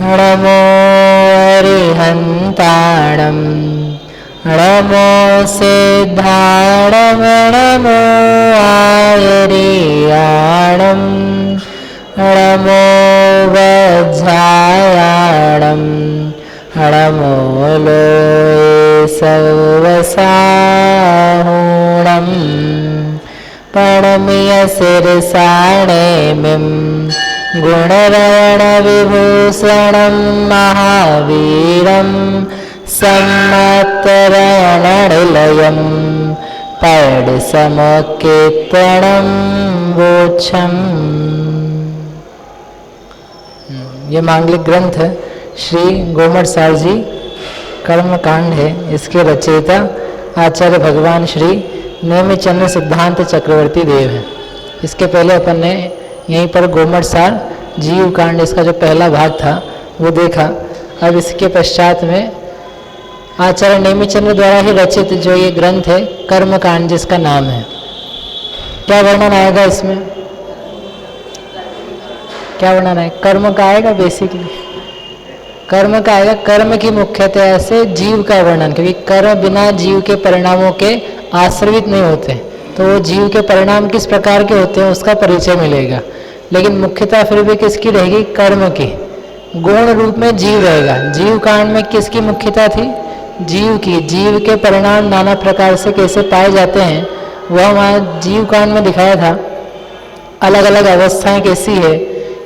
नमो अरिहन्ताणं नमो सिद्धाणं नमो आयर्याणं नमो वज्रायाणं नमो लोये सर्वसाहुणं प्रणम्य शिरसाणेमिं गुणरणविभूषणं महावीरं सम्मतरणनिलयं पैडसमकीर्तनं वोच्छम्। ये मांगलिक ग्रंथ श्री गोमट सार जी कर्मकांड है। इसके रचयिता आचार्य भगवान श्री नेमिचंद्र सिद्धांत चक्रवर्ती देव हैं। इसके पहले अपन ने यहीं पर गोमट सार जीव कांड, इसका जो पहला भाग था वो देखा। अब इसके पश्चात में आचार्य नेमिचंद्र द्वारा ही रचित जो ये ग्रंथ है कर्म कांड, जिसका नाम है, क्या वर्णन आएगा इसमें? क्या वर्णन आएगा? कर्म का आएगा। बेसिकली कर्म का आएगा। कर्म की मुख्यतः से जीव का वर्णन, क्योंकि कर्म बिना जीव के परिणामों के आश्रित नहीं होते, तो वो जीव के परिणाम किस प्रकार के होते हैं उसका परिचय मिलेगा। लेकिन मुख्यतः फिर भी किसकी रहेगी? कर्म की। गौण रूप में जीव रहेगा। जीव कांड में किसकी मुख्यता थी? जीव की। जीव के परिणाम नाना प्रकार से कैसे पाए जाते हैं वह वहाँ जीव कांड में दिखाया था। अलग अलग अवस्थाएं कैसी है,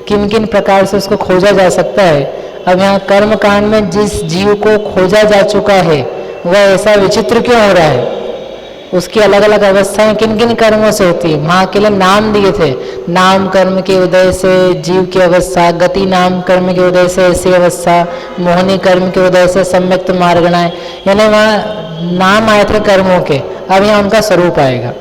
किन किन प्रकार से उसको खोजा जा सकता है। अब यहाँ कर्म कांड में जिस जीव को खोजा जा चुका है वह ऐसा विचित्र क्यों हो रहा है, उसकी अलग अलग अवस्थाएं किन किन कर्मों से होती है। वहाँ के लिए नाम दिए थे। नाम कर्म के उदय से जीव की अवस्था, गति नाम कर्म के उदय से ऐसी अवस्था, मोहनी कर्म के उदय से सम्यक्त मार्गणाएं, यानी वहाँ नाम आए थे कर्मों के। अब यहाँ उनका स्वरूप आएगा।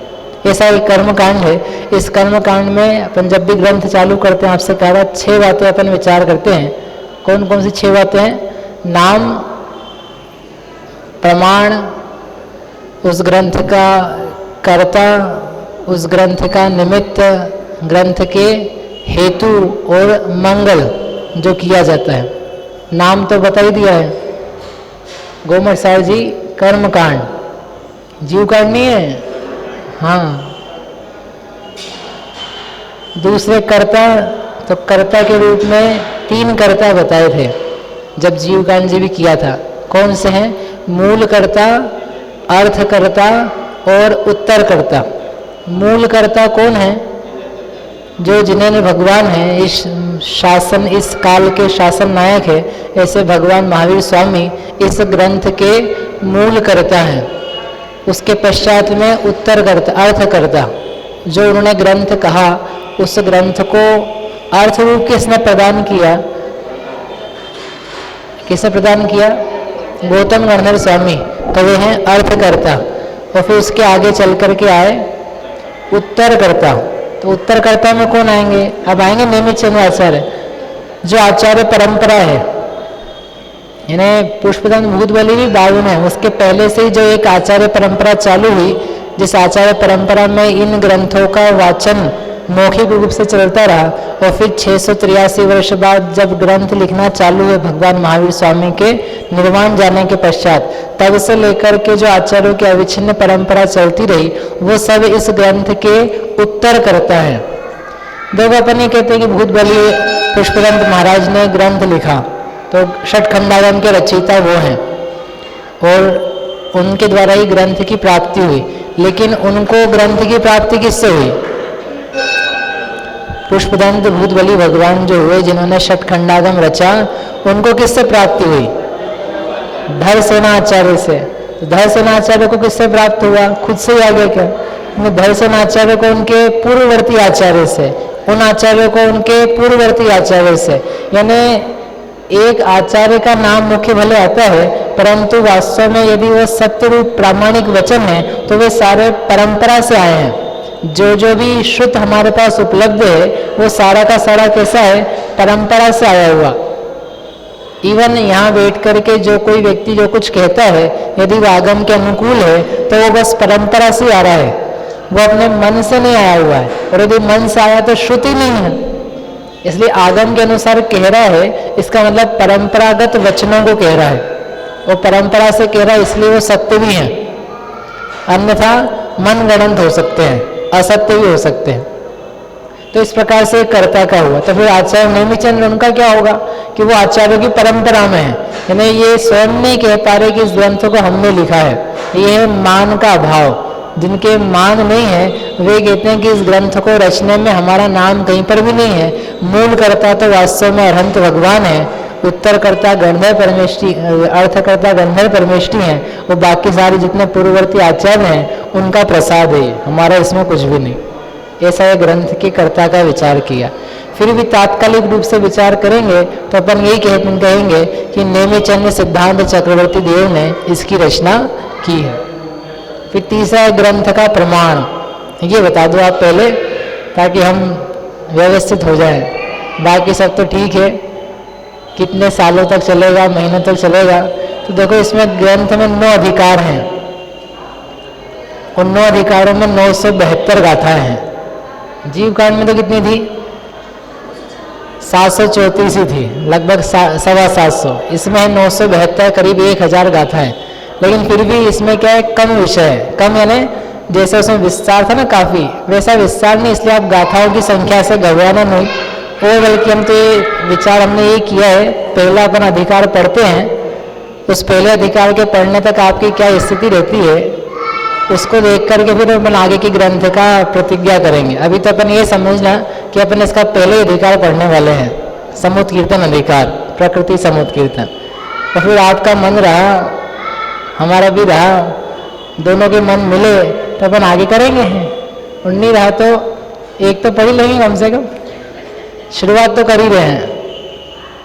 ऐसा एक कर्म कांड है। इस कर्म कांड में अपन जब भी ग्रंथ चालू करते हैं, आपसे कहा था 6 बातें अपन विचार करते हैं। कौन कौन सी 6 बातें हैं? नाम, प्रमाण, उस ग्रंथ का कर्ता, उस ग्रंथ का निमित्त, ग्रंथ के हेतु और मंगल जो किया जाता है। नाम तो बता ही दिया है गोमट सार जी, कर्मकांड। जीव कांड नहीं है। हाँ, दूसरे कर्ता, तो कर्ता के रूप में 3 कर्ता बताए थे जब जीव कांड जी भी किया था। कौन से हैं? मूल कर्ता, अर्थकर्ता और उत्तरकर्ता। मूल कर्ता कौन है? जो जिन्हें भगवान है, इस शासन, इस काल के शासन नायक है, ऐसे भगवान महावीर स्वामी इस ग्रंथ के मूल कर्ता हैं। उसके पश्चात में उत्तरकर्ता, अर्थकर्ता, जो उन्होंने ग्रंथ कहा उस ग्रंथ को अर्थ रूप किसने प्रदान किया? किसने प्रदान किया? गौतम गणधर स्वामी, तो वे हैं अर्थकर्ता। और फिर उसके आगे चल करके आए उत्तरकर्ता। तो उत्तरकर्ता में कौन आएंगे? अब आएंगे नेमिचंद्र आचार्य, जो आचार्य परंपरा है। इन्हें पुष्पदंत भूतबली भी 52 है। उसके पहले से ही जो एक आचार्य परंपरा चालू हुई, जिस आचार्य परंपरा में इन ग्रंथों का वाचन मौखिक रूप से चलता रहा, और फिर 683 वर्ष बाद जब ग्रंथ लिखना चालू है भगवान महावीर स्वामी के निर्वाण जाने के पश्चात, तब से लेकर के जो आचार्यों की अविच्छिन्न परंपरा चलती रही, वो सब इस ग्रंथ के उत्तर करता है। देखो, अपन ये कहते हैं कि भूतबली पुष्पदंत महाराज ने ग्रंथ लिखा, तो षटखंडागम के रचयिता वो हैं और उनके द्वारा ही ग्रंथ की प्राप्ति हुई। लेकिन उनको ग्रंथ की प्राप्ति किससे हुई? पुष्पदंत भूतबली भगवान जो हुए, जिन्होंने षटखंडागम रचा, उनको किससे प्राप्ति हुई? धरसेना आचार्य से। तो धरसेना आचार्य को किससे प्राप्त हुआ? खुद से ही आ गया क्या? धरसेना आचार्य को उनके पूर्ववर्ती आचार्य से, उन आचार्य को उनके पूर्ववर्ती आचार्य से। यानी एक आचार्य का नाम मुख्य भले आता है, परंतु वास्तव में यदि वह सत्य रूप प्रामाणिक वचन है तो वे सारे परंपरा से आए हैं। जो भी श्रुत हमारे पास उपलब्ध है वो सारा का सारा कैसा है? परंपरा से आया हुआ। इवन यहाँ बैठ करके जो कोई व्यक्ति जो कुछ कहता है, यदि वो आगम के अनुकूल है तो वो बस परंपरा से आ रहा है, वो अपने मन से नहीं आया हुआ है। और यदि मन से आया तो श्रुति नहीं है। इसलिए आगम के अनुसार कह रहा है, इसका मतलब परंपरागत वचनों को कह रहा है। वो परंपरा से कह रहा है इसलिए वो सत्य भी हैं, अन्यथा मनगढ़ंत हो सकते हैं, असत्य भी हो सकते हैं। तो इस प्रकार से कर्ता का हुआ। तो फिर आचार्य नेमिचंद्र उनका क्या होगा कि वो आचार्यों की परंपरा में है, यानी ये स्वयं नहीं कह पा रहे कि इस ग्रंथ को हमने लिखा है। ये है मान का अभाव। जिनके मान नहीं है वे कहते हैं कि इस ग्रंथ को रचने में हमारा नाम कहीं पर भी नहीं है। मूल कर्ता तो वास्तव में अरहंत भगवान है, उत्तरकर्ता गंधर्व परमेष्टि, अर्थकर्ता गंधर्व परमेष्टि हैं, वो बाकी सारे जितने पूर्ववर्ती आचार्य हैं उनका प्रसाद है, हमारा इसमें कुछ भी नहीं। ऐसा है ग्रंथ के कर्ता का विचार किया। फिर भी तात्कालिक रूप से विचार करेंगे तो अपन यही कहेंगे कि नेमिचंद्र सिद्धांत चक्रवर्ती देव ने इसकी रचना की है। फिर तीसरा ग्रंथ का प्रमाण, ये बता दो आप पहले ताकि हम व्यवस्थित हो जाएं। बाकी सब तो ठीक है, कितने सालों तक चलेगा, महीनों तक चलेगा। तो देखो इसमें ग्रंथ में 9 अधिकार हैं, उन 9 अधिकारों में 972 गाथाएं हैं। जीव कांड में तो कितनी थी? 734 ही थी, लगभग 725। इसमें 972, करीब 1000 गाथाएं। लेकिन फिर भी इसमें क्या है, कम विषय है। कम यानी जैसे उसमें विस्तार था ना काफ़ी, वैसा विस्तार नहीं, इसलिए आप गाथाओं की संख्या से घबराना नहीं। और बल्कि हम तो ये विचार हमने ये किया है, पहला अपन अधिकार पढ़ते हैं, उस पहले अधिकार के पढ़ने तक आपकी क्या स्थिति रहती है उसको देख करके फिर अपन आगे की ग्रंथ का प्रतिज्ञा करेंगे। अभी तो अपन ये समझना कि अपन इसका पहले अधिकार पढ़ने वाले हैं, समुत कीर्तन अधिकार, प्रकृति समुत कीर्तन। तो फिर आपका मन रहा, हमारा भी रहा, दोनों के मन मिले तो अपन आगे करेंगे। और नहीं रहा तो एक तो पढ़ ही लेंगे, कम से कम शुरुआत तो कर ही रहे हैं।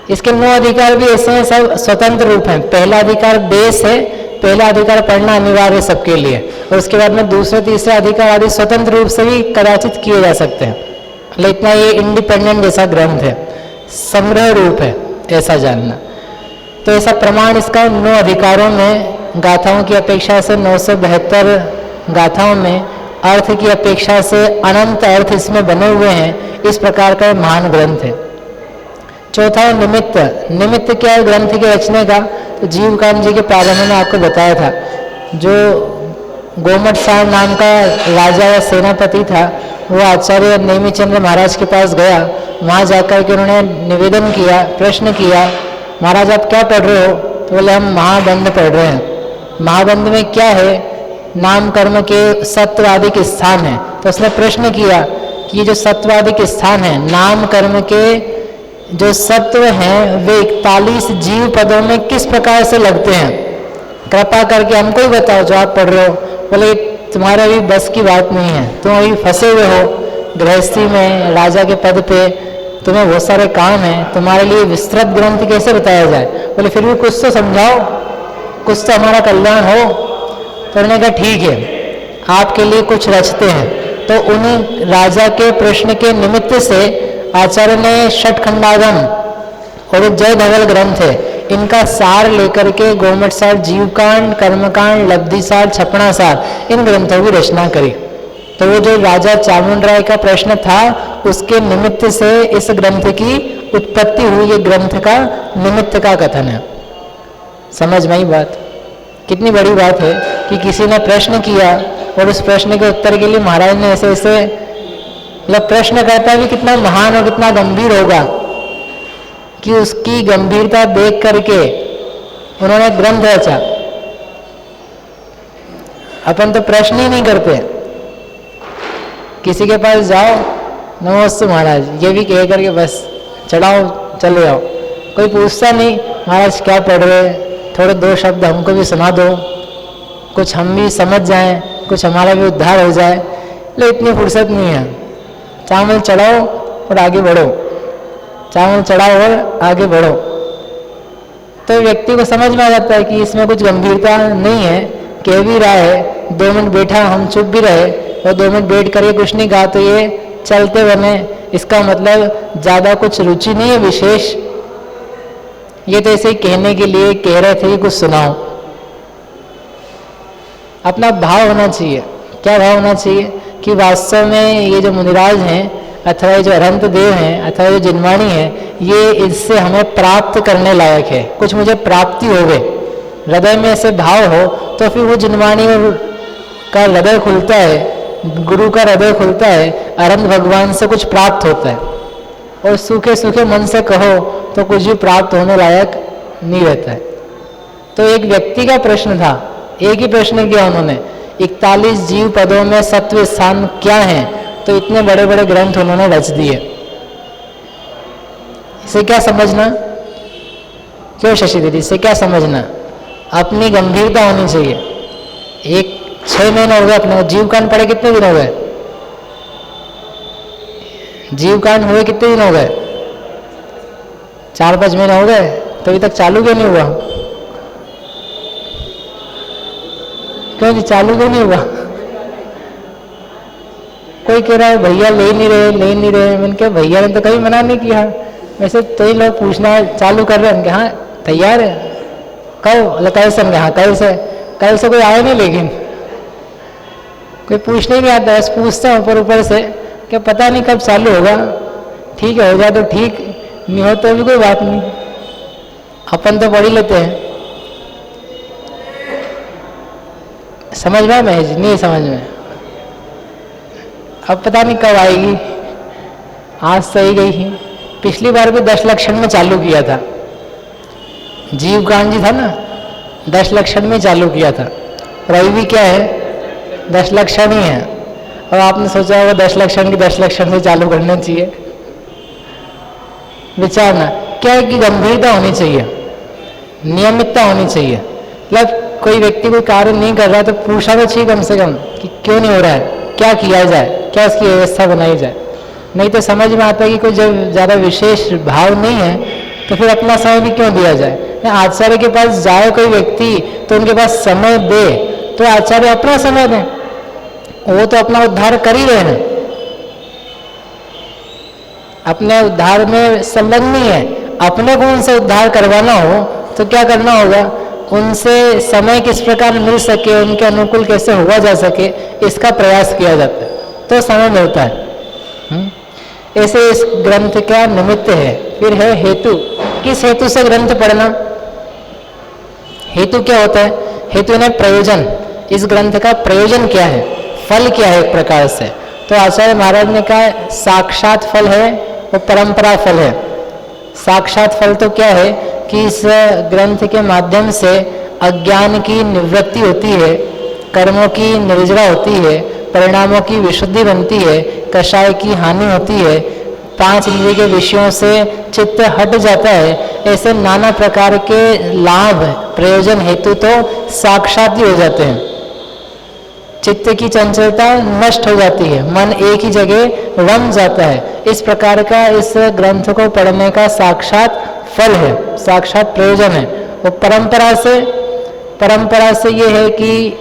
इसके 9 अधिकार भी ऐसे हैं, सब स्वतंत्र रूप हैं। पहला अधिकार बेस है, पहला अधिकार पढ़ना अनिवार्य है सबके लिए, और उसके बाद में दूसरे तीसरे अधिकार आदि स्वतंत्र रूप से भी कदाचित किए जा सकते हैं। लेकिन इतना ये इंडिपेंडेंट जैसा ग्रंथ है, संग्रह रूप है, ऐसा जानना। तो ऐसा प्रमाण इसका 9 अधिकारों में, गाथाओं की अपेक्षा से 972 गाथाओं में, अर्थ की अपेक्षा से अनंत अर्थ इसमें बने हुए हैं। इस प्रकार का महान ग्रंथ है। चौथा है निमित्त। निमित्त क्या है ग्रंथ के रचने का? तो जीवकांत जी के प्रारंभ में आपको बताया था, जो गोमट सार नाम का राजा या सेनापति था, वो आचार्य नेमिचंद्र महाराज के पास गया। वहाँ जाकर के उन्होंने निवेदन किया, प्रश्न किया, महाराज आप क्या पढ़ रहे हो? तो बोले हम महाबंध पढ़ रहे हैं। महाबंध में क्या है? नाम कर्म के सत्वादिक स्थान है। तो उसने प्रश्न किया कि जो सत्वादिक स्थान है, नाम कर्म के जो सत्व हैं वे 41 जीव पदों में किस प्रकार से लगते हैं, कृपा करके हमको ही बताओ जो आप पढ़ रहे हो। बोले तुम्हारे अभी बस की बात नहीं है, तुम अभी फंसे हुए हो गृहस्थी में, राजा के पद पे, तुम्हें बहुत सारे काम हैं, तुम्हारे लिए विस्तृत ग्रंथ कैसे बताया जाए? बोले फिर भी कुछ तो समझाओ, कुछ तो हमारा कल्याण हो। तो उन्होंने कहा ठीक है, आपके लिए कुछ रचते हैं। तो उन्हीं राजा के प्रश्न के निमित्त से आचार्य ने षटखंडागम और एक जय धवल ग्रंथ है, इनका सार लेकर के गोमट सार, जीवकांड, कर्मकांड, लब्धिसार, छपणासार, इन ग्रंथों की रचना करी। तो वो जो राजा चामुंड राय का प्रश्न था उसके निमित्त से इस ग्रंथ की उत्पत्ति हुई। ये ग्रंथ का निमित्त का कथन है। समझ में आई बात? कितनी बड़ी बात है कि किसी ने प्रश्न किया और उस प्रश्न के उत्तर के लिए महाराज ने ऐसे ऐसे, मतलब प्रश्न करता भी कितना महान और कितना गंभीर होगा कि उसकी गंभीरता देख करके उन्होंने ग्रंथ रचा। अपन तो प्रश्न ही नहीं करते, किसी के पास जाओ नमस्ते महाराज ये भी कह करके बस चढ़ाओ चले जाओ, कोई पूछता नहीं महाराज क्या पढ़ रहे, थोड़े 2 शब्द हमको भी सुना दो, कुछ हम भी समझ जाएं, कुछ हमारा भी उद्धार हो जाए। लेकिन इतनी फुर्सत नहीं है। चावल चढ़ाओ और आगे बढ़ो, चावल चढ़ाओ और आगे बढ़ो। तो व्यक्ति को समझ में आ जाता है कि इसमें कुछ गंभीरता नहीं है, कह भी रहा है, 2 मिनट बैठा हम चुप भी रहे और 2 मिनट बैठ कर ये कुछ नहीं कहा तो ये चलते बने, इसका मतलब ज़्यादा कुछ रुचि नहीं है विशेष। ये तो ऐसे ही कहने के लिए कह रहे थे कि कुछ सुनाओ। अपना भाव होना चाहिए। क्या भाव होना चाहिए कि वास्तव में ये जो मुनिराज हैं अथवा ये जो अनंत देव हैं अथवा ये जिनवाणी है, ये इससे हमें प्राप्त करने लायक है, कुछ मुझे प्राप्ति हो गई, हृदय में ऐसे भाव हो तो फिर वो जिनवाणी का हृदय खुलता है, गुरु का हृदय खुलता है, अनंत भगवान से कुछ प्राप्त होता है। और सूखे सूखे मन से कहो तो कुछ भी प्राप्त होने लायक नहीं रहता है। तो एक व्यक्ति का प्रश्न था, एक ही प्रश्न किया उन्होंने, 41 जीव पदों में सत्व स्थान क्या है, तो इतने बड़े बड़े ग्रंथ उन्होंने रच दिए। इसे क्या समझना, क्यों शशि दीदी, इसे क्या समझना, अपनी गंभीरता होनी चाहिए। 6 महीने हो गए अपने जीवकांड पढ़े, कितने दिन हो गए जीवकांड हुए, कितने दिन हो गए, 4-5 महीने हो गए, तो अभी तक चालू क्यों नहीं हुआ, क्यों जी चालू क्यों नहीं हुआ? कोई कह रहा है भैया ले नहीं रहे, मैंने कहा भैया ने तो कभी मना नहीं किया, वैसे कई लोग पूछना चालू कर रहे हैं कि हाँ तैयार है, कब, कल से, हाँ कल से कोई आया नहीं, लेकिन कोई पूछने ही नहीं आता, बस पूछता हूँ ऊपर से कि पता नहीं कब चालू होगा, ठीक है हो जाए तो ठीक, नहीं हो तो भी कोई बात नहीं, अपन तो पढ़ ही लेते हैं। समझ में महेश, नहीं समझ में, अब पता नहीं कब आएगी, आज सही गई ही, पिछली बार भी 10 लक्षण में चालू किया था, जीवकांड जी था ना, 10 लक्षण में चालू किया था, रवि भी क्या है 10 लक्षण ही है, और आपने सोचा होगा 10 लक्षण की 10 लक्षण से चालू करना चाहिए, विचारना क्या है कि गंभीरता होनी चाहिए, नियमितता होनी चाहिए, मतलब कोई व्यक्ति कोई कार्य नहीं कर रहा है तो पूछा तो चाहिए कम से कम कि क्यों नहीं हो रहा है, क्या किया जाए, क्या इसकी व्यवस्था बनाई जाए। नहीं तो समझ में आता है कि कोई जब ज़्यादा विशेष भाव नहीं है तो फिर अपना समय भी क्यों दिया जाए। आचार्य के पास जाए कोई व्यक्ति तो उनके पास समय दे, तो आचार्य अपना समय दें, वो तो अपना उद्धार कर ही रहे हैं, अपने उद्धार में संलग्न नहीं है। अपने को उनसे उद्धार करवाना हो तो क्या करना होगा, उनसे समय किस प्रकार मिल सके, उनके अनुकूल कैसे हुआ जा सके, इसका प्रयास किया जाता है, तो समय मिलता है। ऐसे इस ग्रंथ का निमित्त है। फिर है हेतु, किस हेतु से ग्रंथ पढ़ना, हेतु क्या होता है, हेतु ने प्रयोजन, इस ग्रंथ का प्रयोजन क्या है, फल क्या है एक प्रकार से। तो आचार्य महाराज ने कहा साक्षात फल है और परंपरा फल है। साक्षात फल तो क्या है कि इस ग्रंथ के माध्यम से अज्ञान की निवृत्ति होती है, कर्मों की निर्जरा होती है, परिणामों की विशुद्धि बनती है, कषाय की हानि होती है, 5 इंद्रिय के विषयों से चित्त हट जाता है। ऐसे नाना प्रकार के लाभ, प्रयोजन, हेतु तो साक्षात ही हो जाते हैं। चित्त की चंचलता नष्ट हो जाती है, मन एक ही जगह रम जाता है। इस प्रकार का इस ग्रंथ को पढ़ने का साक्षात फल है, साक्षात प्रयोजन है। वो परंपरा से ये है कि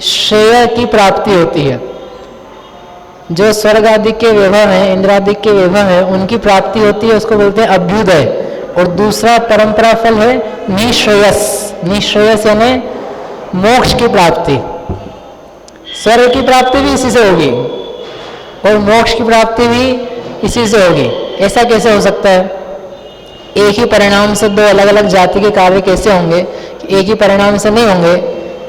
श्रेय की प्राप्ति होती है। जो स्वर्ग आदि के वैभव है, इंद्र आदि के वैभव है, उनकी प्राप्ति होती है, उसको बोलते हैं अभ्युदय। और दूसरा परंपरा फल है निश्रेयस। निश्रेयस यानी मोक्ष की प्राप्ति। स्वर्ग की प्राप्ति भी इसी से होगी और मोक्ष की प्राप्ति भी इसी से होगी। ऐसा कैसे हो सकता है? एक ही परिणाम से 2 अलग अलग जाति के कार्य कैसे होंगे? एक ही परिणाम से नहीं होंगे।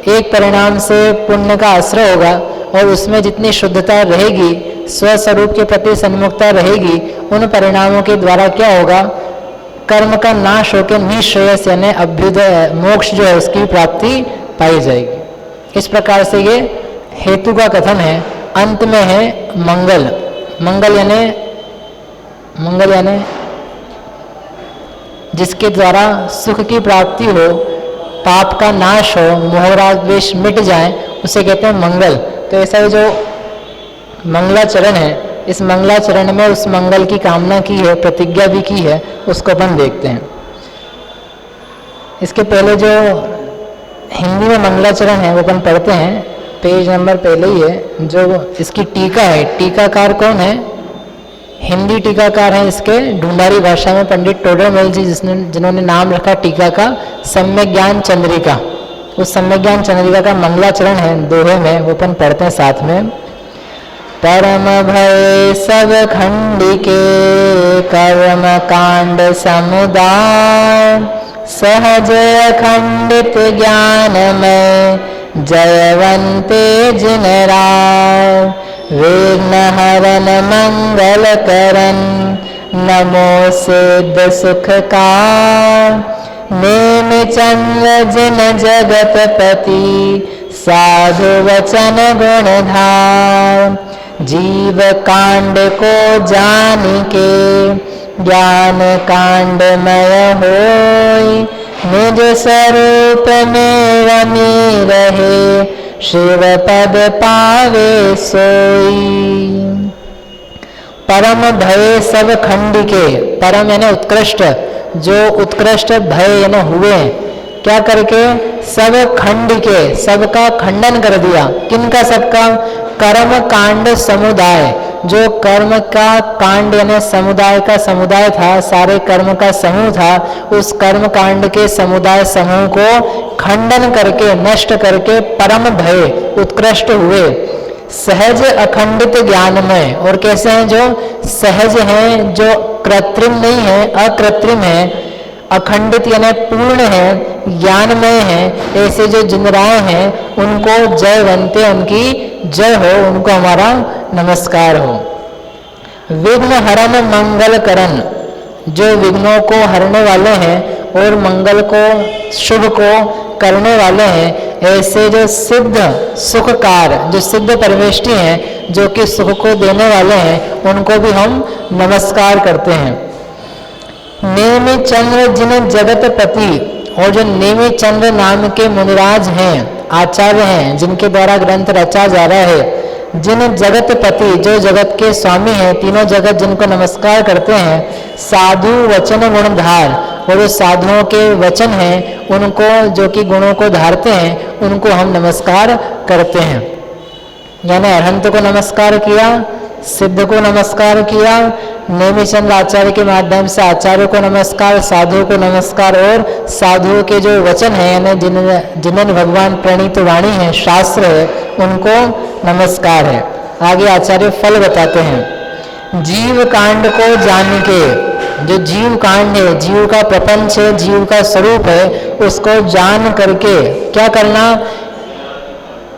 एक परिणाम से पुण्य का आश्रय होगा और उसमें जितनी शुद्धता रहेगी, स्वस्वरूप के प्रति सन्मुखता रहेगी, उन परिणामों के द्वारा क्या होगा, कर्म का नाश होकर निश्रेयस यानी अभ्युदय, मोक्ष जो है उसकी प्राप्ति पाई जाएगी। इस प्रकार से ये हेतु का कथन है। अंत में है मंगल। मंगल यानी जिसके द्वारा सुख की प्राप्ति हो, पाप का नाश हो, मोह राग द्वेष मिट जाए, उसे कहते हैं मंगल। तो ऐसा जो मंगलाचरण है, इस मंगलाचरण में उस मंगल की कामना की है, प्रतिज्ञा भी की है, उसको अपन देखते हैं। इसके पहले जो हिंदी में मंगलाचरण है वो अपन पढ़ते हैं, पेज नंबर पहले ही है। जो इसकी टीका है, टीकाकार कौन है? हिंदी टीकाकार है इसके, ढूंढारी भाषा में पंडित टोडरमल जी, जिन्होंने नाम रखा टीका का सम्यक ज्ञान चंद्रिका। उस सम्यक ज्ञान चंद्रिका का मंगलाचरण है दोहे में, वो अपन पढ़ते हैं साथ में। परम भय सब खंडिके कर्म कांड समुदाय सहज अखंडित ज्ञान में जयवंते जिन राय विघ्न हरन मंगल करन नमो सिद्ध सुख का नेम चंद्र जिन जगत पति साधु वचन गुणधार जीव कांड को जान के ज्ञान कांडमय होय निज स्वरूप में रमी रहे शिव पद पावे सोई। परम भय सब खंडिके, परम यानी उत्कृष्ट, जो उत्कृष्ट भय यानी हुए क्या करके सब खंड के सबका खंडन कर दिया। किनका सबका? कर्म कांड समुदाय, जो कर्म का कांड यानी समुदाय का समुदाय था, सारे कर्म का समूह था, उस कर्म कांड के समुदाय समूह को खंडन करके नष्ट करके परम भय उत्कृष्ट हुए। सहज अखंडित ज्ञान में, और कैसे हैं? जो सहज हैं, जो कृत्रिम नहीं है, अकृत्रिम है, अखंडित यानी पूर्ण है, ज्ञानमय है, ऐसे जो जिनराय हैं उनको जयवंते, उनकी जय हो, उनको हमारा नमस्कार हो। विघ्न हरन मंगल करन, जो विघ्नों को हरने वाले हैं और मंगल को शुभ को करने वाले हैं, ऐसे जो सिद्ध सुखकार, जो सिद्ध परमेष्टि हैं, जो कि सुख को देने वाले हैं, उनको भी हम नमस्कार करते हैं। नेमि चंद्र जिन जगत पति, और जो नेमि चंद्र नाम के मुनिराज हैं, आचार्य हैं, जिनके द्वारा ग्रंथ रचा जा रहा है, जिन जगत पति, जो जगत के स्वामी हैं, तीनों जगत जिनको नमस्कार करते हैं, साधु वचन गुणधार, और जो साधुओं के वचन हैं उनको, जो कि गुणों को धारते हैं, उनको हम नमस्कार करते हैं। यानी अरहंत को नमस्कार किया, सिद्ध को नमस्कार किया, नेमिचंद्र आचार्य के माध्यम से आचार्य को नमस्कार, साधु को नमस्कार, और साधुओं के जो वचन है यानी जिन्हें भगवान प्रणीत वाणी है, शास्त्र है, उनको नमस्कार है। आगे आचार्य फल बताते हैं। जीव कांड को जान के, जो जीव कांड है, जीव का प्रपंच है, जीव का स्वरूप है, उसको जान करके क्या करना?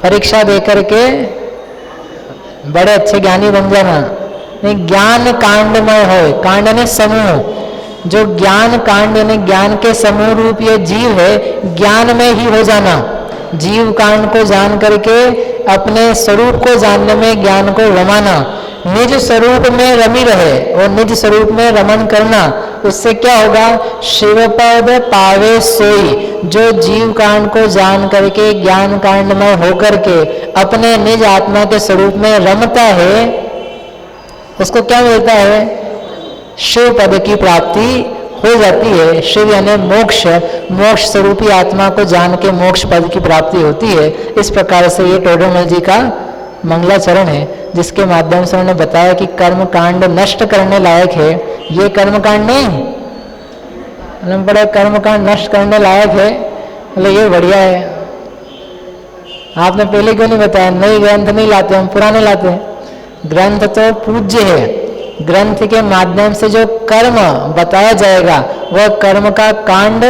परीक्षा दे करके बड़े अच्छे ज्ञानी बन जाना नहीं, ज्ञान कांडमय हो। कांड ने समूह, जो ज्ञान कांड यानी ज्ञान के समूह रूप ये जीव है, ज्ञान में ही हो जाना। जीव कांड को जान करके अपने स्वरूप को जानने में ज्ञान को रमाना, निज स्वरूप में रमी रहे और निज स्वरूप में रमन करना। उससे क्या होगा? शिवपद पावे सोई, जो जीव कांड को जान करके ज्ञान कांड में होकर के अपने निज आत्मा के स्वरूप में रमता है, उसको क्या मिलता है? शिव पद की प्राप्ति हो जाती है। शिव यानी मोक्ष, मोक्ष स्वरूपी आत्मा को जान के मोक्ष पद की प्राप्ति होती है। इस प्रकार से ये टोडरमल जी का मंगलाचरण है, जिसके माध्यम से उन्होंने बताया कि कर्म कांड नष्ट करने लायक है। ये कर्म कांड नहीं, मतलब बड़ा कर्म कांड नष्ट करने लायक है, मतलब ये बढ़िया है। आपने पहले क्यों नहीं बताया? नई ग्रंथ नहीं लाते, हम पुराने लाते हैं। ग्रंथ तो पूज्य है, ग्रंथ के माध्यम से जो कर्म बताया जाएगा वह कर्म का कांड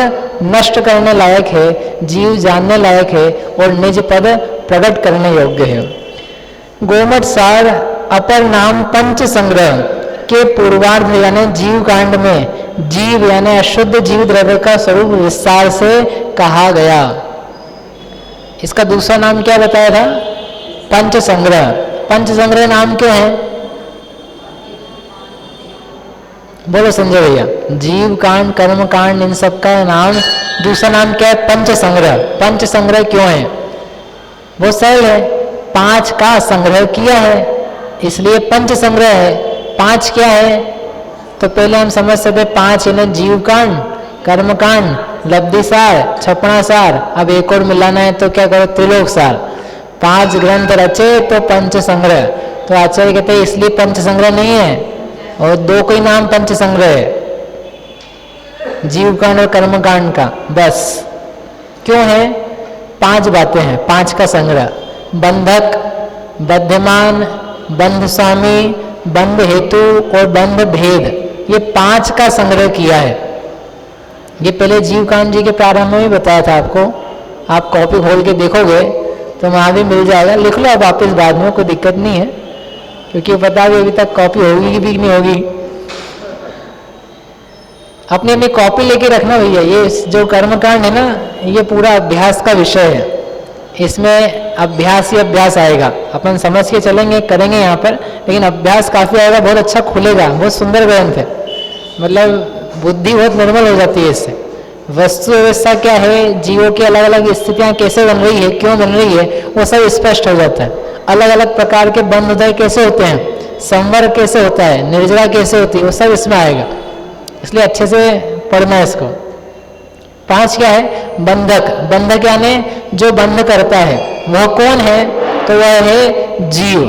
नष्ट करने लायक है, जीव जानने लायक है और निज पद प्रकट करने योग्य है। गोमठ सार अपर नाम पंच संग्रह के पूर्वार्ध यानी जीव कांड में जीव यानी अशुद्ध जीव द्रव्य का स्वरूप विस्तार से कहा गया। इसका दूसरा नाम क्या बताया था? पंच संग्रह। पंच संग्रह नाम क्यों है? बोलो संजय भैया। जीव कांड, कर्म कांड, इन सब का नाम, दूसरा नाम क्या है? पंच संग्रह। पंच संग्रह क्यों है? वो सरल है, 5 का संग्रह किया है इसलिए पंच संग्रह है। 5 क्या है? तो पहले हम समझ सकते 5 यानी जीव कांड, कर्म कांड, लब्धि सार, छपना सार। अब एक और मिलाना है तो क्या करो? त्रिलोक सार। 5 ग्रंथ रचे तो पंच संग्रह। तो आचार्य कहते हैं इसलिए पंच संग्रह नहीं है, और 2 कोई नाम पंच संग्रह है, जीव कांड और कर्म कांड का, बस। क्यों है? 5 बातें हैं, 5 का संग्रह। बंधक, बद्धमान, बंध स्वामी, बंध हेतु और बंध भेद, ये 5 का संग्रह किया है। ये पहले जीवकांड जी के प्रारंभ में ही बताया था आपको। आप कॉपी खोल के देखोगे तो वहाँ भी मिल जाएगा, लिख लो आप वापस बाद में, कोई दिक्कत नहीं है, क्योंकि पता भी अभी तक कॉपी होगी भी नहीं होगी। अपनी अपनी कॉपी लेके रखना भैया। ये जो कर्मकांड है ना, ये पूरा अभ्यास का विषय है, इसमें अभ्यास ही अभ्यास आएगा। अपन समझ के चलेंगे, करेंगे यहाँ पर, लेकिन अभ्यास काफ़ी आएगा, बहुत अच्छा खुलेगा। बहुत सुंदर ग्रंथ है, मतलब बुद्धि बहुत निर्मल हो जाती है इससे। वस्तु व्यवस्था क्या है, जीवों की अलग अलग स्थितियाँ कैसे बन रही है, क्यों बन रही है, वो सब स्पष्ट हो जाता है। अलग अलग प्रकार के बंध उदय कैसे होते हैं, संवर कैसे होता है, निर्जरा कैसे होती है, वो सब इसमें आएगा। इसलिए अच्छे से पढ़ना है इसको। 5 क्या है, बंधक। बंधक यानी जो बंध करता है, वह कौन है, तो वह है जीव।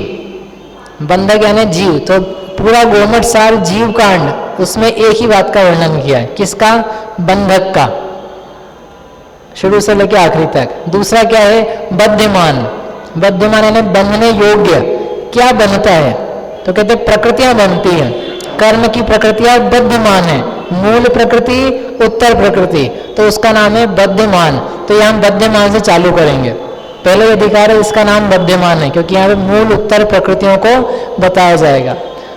बंधक यानी जीव। तो पूरा गोमट सार जीव कांड, उसमें एक ही बात का वर्णन किया है। किसका, बंधक का, शुरू से लेकर आखिरी तक। दूसरा क्या है, बद्धमान। बद्धमान यानी बंधने योग्य, क्या बनता है, तो कहते प्रकृतियां बनती हैं। कर्म की प्रकृतियां बद्धमान है, मूल प्रकृति उत्तर प्रकृति, तो उसका नाम है बद्धमान। तो यहाँ बद्धमान से चालू करेंगे। पहले अधिकार है, इसका नाम बद्धमान है, क्योंकि यहाँ पे मूल उत्तर प्रकृतियों को बताया जाएगा।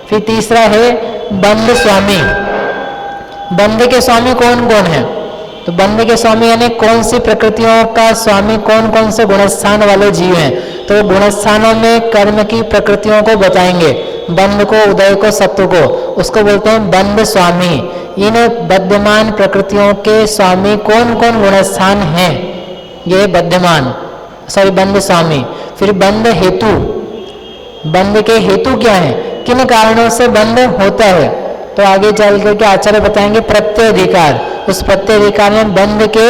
फिर तीसरा है बंध स्वामी। बंध के स्वामी कौन कौन है, तो बंध के स्वामी यानी कौन सी प्रकृतियों का स्वामी, कौन कौन से गुणस्थान वाले जीव हैं। तो गुणस्थानों में कर्म की प्रकृतियों को बताएंगे, बंध को, उदय को, सत्व को, उसको बोलते हैं बंध स्वामी। इन बद्धमान प्रकृतियों के स्वामी कौन कौन गुणस्थान हैं, ये बद्धमान, सॉरी बंध स्वामी। फिर बंध हेतु। बंध के हेतु क्या है, किन कारणों से बंध होता है, तो आगे चल करके आचार्य बताएंगे प्रत्यय अधिकार। उस प्रत्यय अधिकार में बंध के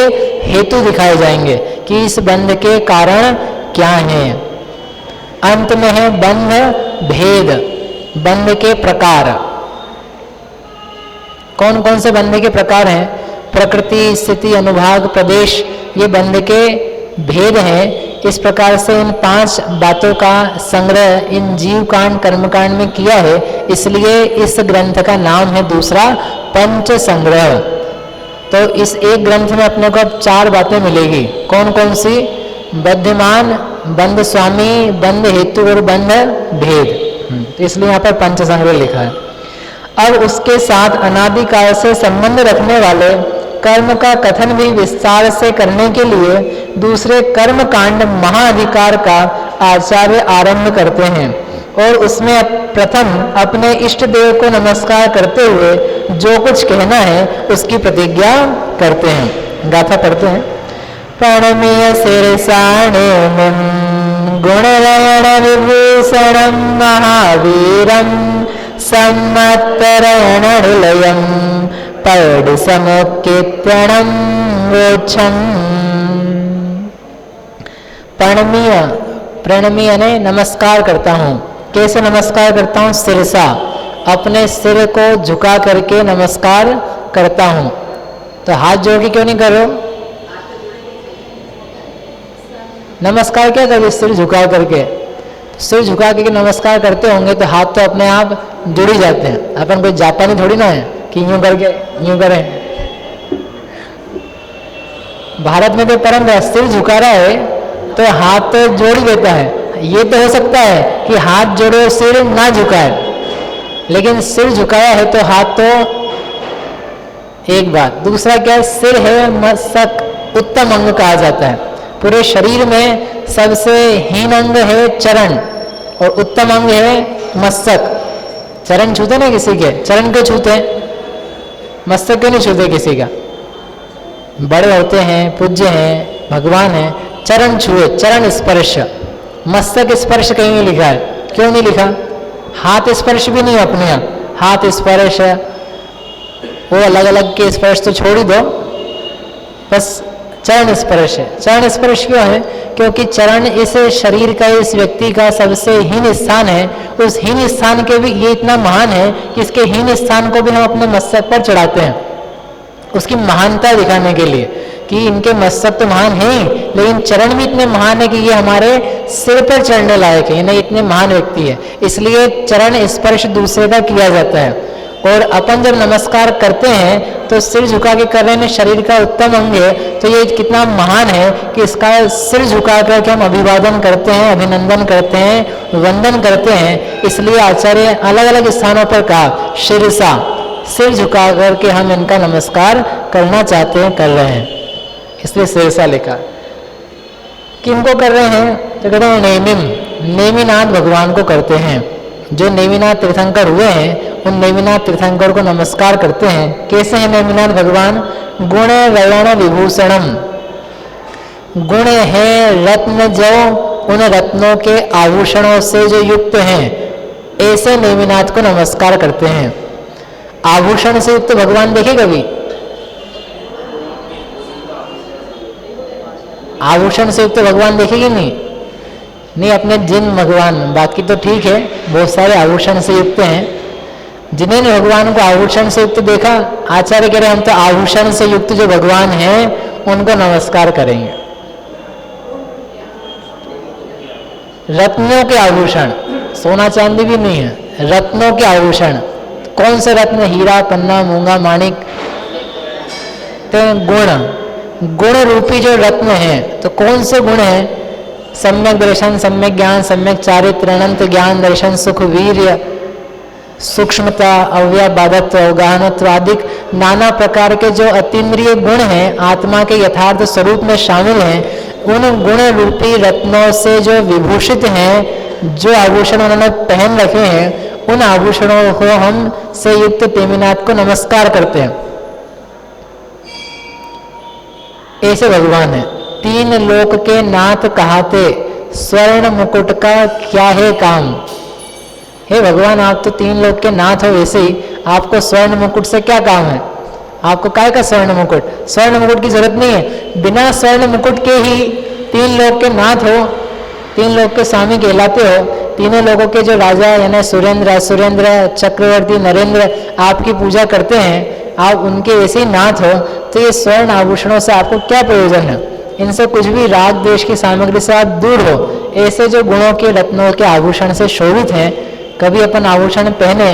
हेतु दिखाए जाएंगे कि इस बंध के कारण क्या हैं। अंत में है बंध भेद, बंध के प्रकार। कौन कौन से बंध के प्रकार हैं, प्रकृति, स्थिति, अनुभाग, प्रदेश, ये बंध के भेद हैं। इस प्रकार से इन 5 बातों का संग्रह इन जीव कांड कर्मकांड में किया है, इसलिए इस ग्रंथ का नाम है दूसरा पंच संग्रह। तो इस एक ग्रंथ में अपने को अब 4 बातें मिलेगी। कौन कौन सी, बद्धमान, बंध स्वामी, बंध हेतु और बंध भेद। तो इसलिए यहाँ पर पंच संग्रह लिखा है। अब उसके साथ अनादिकाल से संबंध रखने वाले कर्म का कथन भी विस्तार से करने के लिए दूसरे कर्म कांड महाअधिकार का आचार्य आरंभ करते हैं, और उसमें प्रथम अपने इष्ट देव को नमस्कार करते हुए जो कुछ कहना है उसकी प्रतिज्ञा करते हैं। गाथा पढ़ते हैं। प्रणमीय शिरसाणे गुणरयण विभूषणं महावीरं सम्मत्तरण निलयं पौड समुक्कीर्तनं वोच्छम्। प्रणमीय, प्रणमीय ने नमस्कार करता हूँ। कैसे नमस्कार करता हूँ, सिरसा, अपने सिर को झुका करके नमस्कार करता हूँ। तो हाथ जोड़ के क्यों नहीं करो, नमस्कार क्या करोगे, सिर झुका करके। सिर झुका करके नमस्कार करते होंगे तो हाथ तो अपने आप जुड़ ही जाते हैं। अपन कोई जापानी थोड़ी ना है कि यूं करके यूं करें। भारत में तो परंपरा, सिर झुका रहा है तो हाथ तो जोड़ ही देता है। ये तो हो सकता है कि हाथ जोड़े सिर ना झुकाए, लेकिन सिर झुकाया है तो हाथ तो एक बात। दूसरा क्या है, सिर है मस्तक, उत्तम अंग कहा जाता है। पूरे शरीर में सबसे हीन अंग है चरण और उत्तम अंग है मस्तक। चरण छूते ना किसी के, चरण क्यों छूते, मस्तक क्यों नहीं छूते किसी का। बड़े होते हैं, पूज्य हैं, भगवान हैं, चरण छुए, चरण स्पर्श। मस्तक स्पर्श कहीं नहीं लिखा है, क्यों नहीं लिखा। हाथ स्पर्श भी नहीं अपने यहाँ, हाथ स्पर्श वो अलग अलग के स्पर्श तो छोड़ ही दो, बस चरण स्पर्श है। चरण स्पर्श क्यों है, क्योंकि चरण इस शरीर का, इस व्यक्ति का सबसे हीन स्थान है। उस हीन स्थान के भी ये इतना महान है कि इसके हीन स्थान को भी हम अपने मस्तक पर चढ़ाते हैं, उसकी महानता दिखाने के लिए कि इनके मस्तक तो महान है ही, लेकिन चरण भी इतने महान है कि ये हमारे सिर पर चढ़ने लायक है, यानी इतने महान व्यक्ति है, इसलिए चरण स्पर्श दूसरे का किया जाता है। और अपन जब नमस्कार करते हैं तो सिर झुका के कर रहे हैं, शरीर का उत्तम अंग है, तो ये कितना महान है कि इसका सिर झुका करके हम अभिवादन करते हैं, अभिनंदन करते हैं, वंदन करते हैं। इसलिए आचार्य अलग अलग स्थानों पर कहा शिरसा, सिर झुका करके हम इनका नमस्कार करना चाहते हैं, कर रहे हैं, इसलिए शिरसा लिखा। किनको कर रहे हैं तो कहते हैं नेमिम, नेमिनाथ भगवान को करते हैं। जो नेमिनाथ तीर्थंकर हुए हैं उन नेमिनाथ तीर्थंकर को नमस्कार करते हैं। कैसे हैं नेमिनाथ भगवान? गुण रयण विभूषणम, गुण है रत्न जो उन रत्नों के आभूषणों से जो युक्त हैं, ऐसे नेमिनाथ को नमस्कार करते हैं। आभूषण से युक्त भगवान देखे कभी? आभूषण से युक्त भगवान देखेगी नहीं अपने जिन भगवान, बाकी तो ठीक है, बहुत सारे आभूषण से युक्त हैं। जिन्हें भगवान को आभूषण से युक्त देखा, आचार्य कह रहे हम तो आभूषण से युक्त जो भगवान हैं उनको नमस्कार करेंगे। रत्नों के आभूषण, सोना चांदी भी नहीं है, रत्नों के आभूषण। कौन से रत्न? हीरा, पन्ना, मूंगा, माणिक। तो गुण रूपी जो रत्न है, तो कौन से गुण है? सम्यक दर्शन, सम्यक ज्ञान, सम्यक चारित्र, अनंत ज्ञान दर्शन, सुख, वीर्य, सूक्ष्मता, अव्याबाधत्व, अवगाहनत्व आदि नाना प्रकार के जो अतीन्द्रिय गुण हैं, आत्मा के यथार्थ स्वरूप में शामिल हैं, उन गुण रूपी रत्नों से जो विभूषित हैं, जो आभूषण उन्होंने पहन रखे हैं, उन आभूषणों को हम से युक्त नेमिनाथ को नमस्कार करते हैं। ऐसे भगवान है। तीन लोक के नाथ कहाते, स्वर्ण मुकुट का क्या है काम? हे भगवान, आप तो तीन लोक के नाथ हो, वैसे ही आपको स्वर्ण मुकुट से क्या काम है? आपको काय का स्वर्ण मुकुट? स्वर्ण मुकुट की जरूरत नहीं है, बिना स्वर्ण मुकुट के ही तीन लोक के नाथ हो, तीन लोक के स्वामी कहलाते हो। तीनों लोगों के जो राजा यानी सुरेंद्र, असुरेंद्र, चक्रवर्ती, नरेंद्र आपकी पूजा करते हैं, आप उनके वैसे ही नाथ हो, तो ये स्वर्ण आभूषणों से आपको क्या प्रयोजन है? इनसे कुछ भी राग द्वेष की सामग्री से आप दूर हो। ऐसे जो गुणों के रत्नों के आभूषण से शोभित हैं, कभी अपन आभूषण पहने,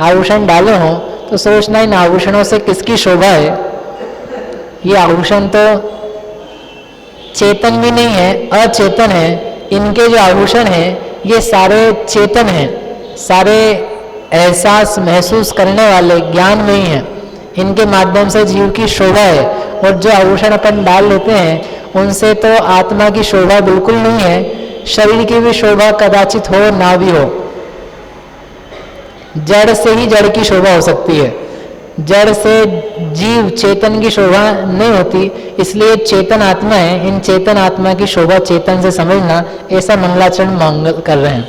आभूषण डाले हों तो सोचना इन आभूषणों से किसकी शोभा है। ये आभूषण तो चेतन भी नहीं है, अचेतन है। इनके जो आभूषण हैं ये सारे चेतन हैं, सारे एहसास महसूस करने वाले ज्ञान में ही हैं। इनके माध्यम से जीव की शोभा है, और जो आभूषण अपन डाल लेते हैं उनसे तो आत्मा की शोभा बिल्कुल नहीं है, शरीर की भी शोभा कदाचित हो ना भी हो। जड़ से ही जड़ की शोभा हो सकती है, जड़ से जीव चेतन की शोभा नहीं होती। इसलिए चेतन आत्मा है, इन चेतन आत्मा की शोभा चेतन से समझना, ऐसा मंगलाचरण मंगल कर रहे हैं।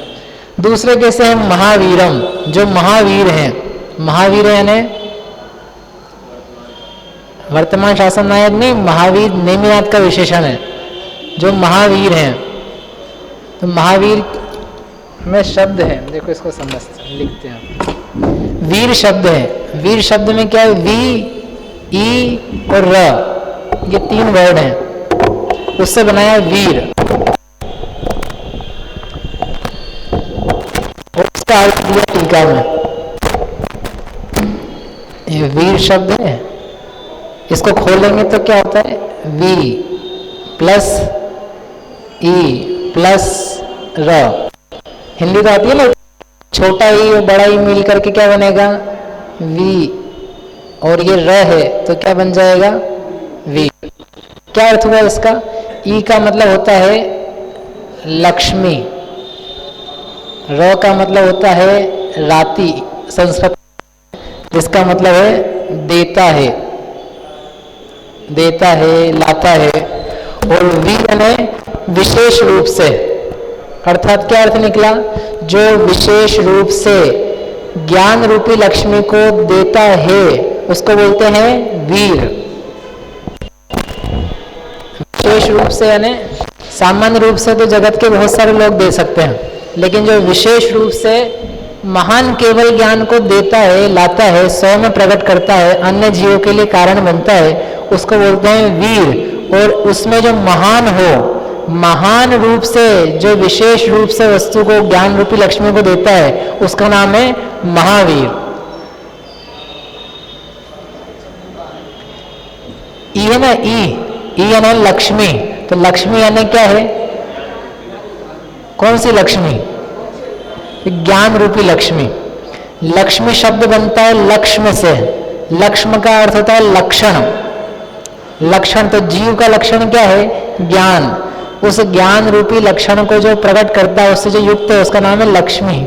दूसरे कैसे हैं? महावीरम, जो महावीर हैं। महावीर यानी वर्तमान शासन नायक नहीं, महावीर नेमिनाथ का विशेषण है, जो महावीर हैं। तो महावीर में शब्द है, देखो इसको समझते लिखते हैं। वीर शब्द है, वीर शब्द में क्या है? वी, ई और र, ये तीन वर्ड हैं, उससे बनाया वीर। और इसका अर्थ दिया टीका में। ये वीर शब्द है, इसको खोलेंगे तो क्या होता है? वी प्लस ई प्लस र। हिंदी तो आती है ना, छोटा ई और बड़ा ई मिल करके क्या बनेगा? वी। और ये र है तो क्या बन जाएगा? वी। क्या अर्थ हुआ इसका? ई का मतलब होता है लक्ष्मी, र का मतलब होता है राति संस्कृत, जिसका मतलब है देता है, देता है, लाता है। और वी यानी विशेष रूप से, अर्थात क्या अर्थ निकला? जो विशेष रूप से ज्ञान रूपी लक्ष्मी को देता है उसको बोलते हैं वीर। विशेष रूप से यानी सामान्य रूप से तो जगत के बहुत सारे लोग दे सकते हैं, लेकिन जो विशेष रूप से महान केवल ज्ञान को देता है, लाता है, स्वयं में प्रकट करता है, अन्य जीवों के लिए कारण बनता है, उसको बोलते हैं वीर। और उसमें जो महान हो, महान रूप से जो विशेष रूप से वस्तु को ज्ञान रूपी लक्ष्मी को देता है, उसका नाम है महावीर। ई है ना, ई यानी लक्ष्मी। तो लक्ष्मी यानी क्या है? कौन सी लक्ष्मी? ज्ञान रूपी लक्ष्मी। लक्ष्मी शब्द बनता है लक्ष्म से। लक्ष्म का अर्थ होता है लक्षण। लक्षण, तो जीव का लक्षण क्या है? ज्ञान। उस ज्ञान रूपी लक्षण को जो प्रकट करता है, उससे जो युक्त है, उसका नाम है लक्ष्मी।